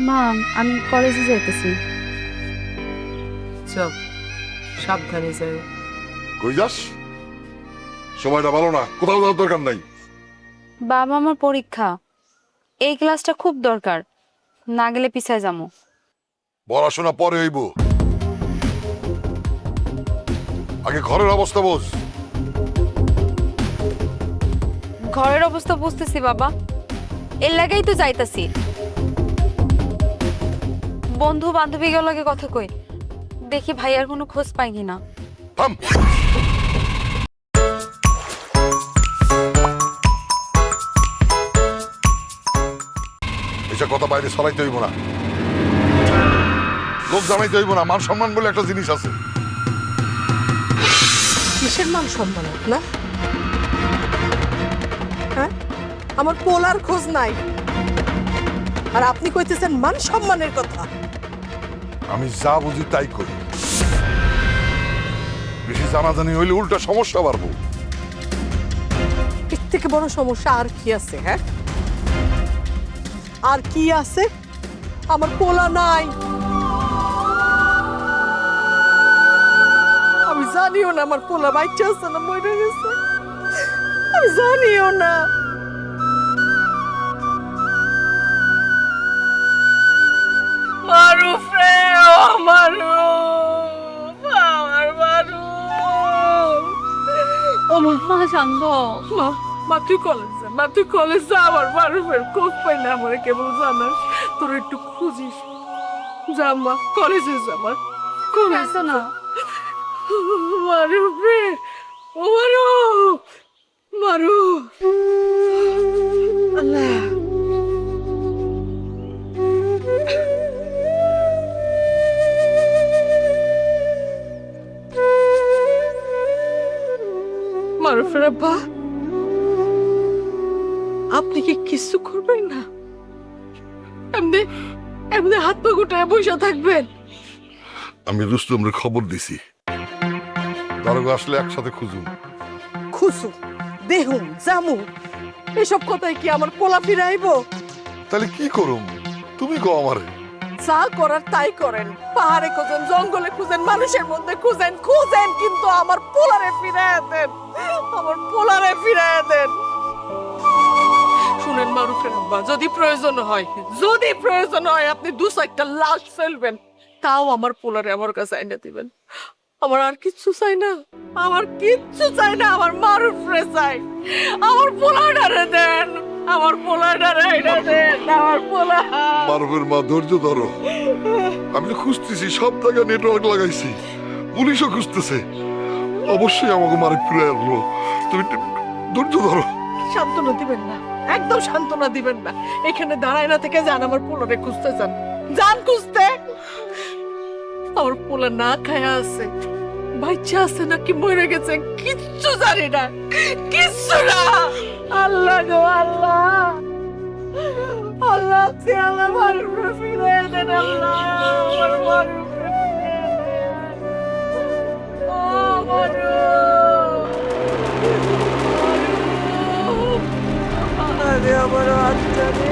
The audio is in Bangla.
মা, আমি কলেজে যাইতেছি। চল, সাবধানে যাও। কই যাস? সময়টা ভালো না, কোথাও যাওয়ার দরকার নাই। বাবা, আমার পরীক্ষা, এই ক্লাসটা খুব দরকার, না গেলে পিছায় যাবো। পড়াশোনা পরে হইব, আগে ঘরের অবস্থা বোঝ। ঘরের অবস্থা বুঝতেছি বাবা, এর লাগেই তো যাইতাছি। বন্ধু বান্ধবীগুলোর লগে কথা কই, দেখি ভাইয়ার কোনো খোঁজ পাই কিনা। থাম। এসব কথা বাইরে ছড়াইতে হইব না, লোক জানাইতে হইব না। মান সম্মান বলে একটা জিনিস আছে। কিসের মান সম্মান না? হ্যাঁ, আমার পোলার খোঁজ নাই, আর আপনি কইতেছেন মান সম্মানের কথা। আমি যা বুঝি তাই করি, বেশি জানাজানি হইলে উল্টা সমস্যা বাড়বো। এর থেকে বড় সমস্যা আর কি আছে? হ্যাঁ, আর কি আছে? আমার পোলা নাই। আমি জানিও না আমার পোলা বাচ্চা আছে না মরে গেছে, আমি জানিও না। মারুফ রে, ও মারুফ, আমার মারুফ। আমার মা শান্ত। মা তুই কলেজ যা, মা তুই কলেজ যা। আমার মারুফের খোঁজ পাই না, আমার কেবল জানাস, তোর একটু খুঁজিস। যা মা, কলেজে যা। মা কলেজ না, মারুফ রে, ও মারুফ, মারুফ। আল্লাহ, মারুফের আব্বা, আপনি কি কিছু করবেন না? এমনি এমনি হাত পা গুটায় বসে থাকবেন? আমি রুস্তমের খবর দিছি, দারোগা আসলে একসাথে খুঁজুন। খুশু দেহুম জামু, এসব কথায় কি আমার পোলা ফিরাইব? তাহলে কি করুম, তুমি কও আমারে। যা করার তাই করেন, পাহাড়ে খুঁজেন, জঙ্গলে খুঁজেন, মানুষের মধ্যে খুঁজেন, খুঁজেন, কিন্তু আমার পোলারে ফিরাইয়া দেন, আমার পোলারে ফিরাইয়া দেন। শুনেন মারুফের আব্বা, যদি প্রয়োজন হয়, যদি প্রয়োজন হয়, আপনি দু চারটা লাশ ফেলবেন, তাও আমার পোলারে আমার কাছে এনে দিবেন। আমার আর কিচ্ছু চাই না, আমার কিচ্ছু চাই না, আমার মারুফরে চাই। আমার পোলাডারে দেন, আমার পোলাডারে এনে দেন, আমার পোলা। মারুফের মা, ধৈর্য ধরো। আমি তো খুঁজতেছি, সব জায়গায় নেটওয়ার্ক লাগাইছি, পুলিশও খুঁজতেছে। অবশ্যই আমাকে মারে ফিরে আসলো। তুমি একটু ধৈর্য ধরো। সান্ত্বনা দিবেন না, একদম সান্ত্বনা দিবেন না। এখানে দাঁড়ায় না থেকে যান, আমার পোলারে খুঁজতে যান, যান খুঁজতে। আমার পোলা না খায়া আছে, বাচ্চা আছে নাকি মরে গেছে কিচ্ছু জানি না, কিচ্ছু না। আল্লাহ গো আল্লাহ, আল্লাহ আপনি আমার মারুফে ফিরে দেন, আল্লাহ আমার মারুফে ফিরে দেন। ও মারুফ, আরে আমার বাচ্চা রে।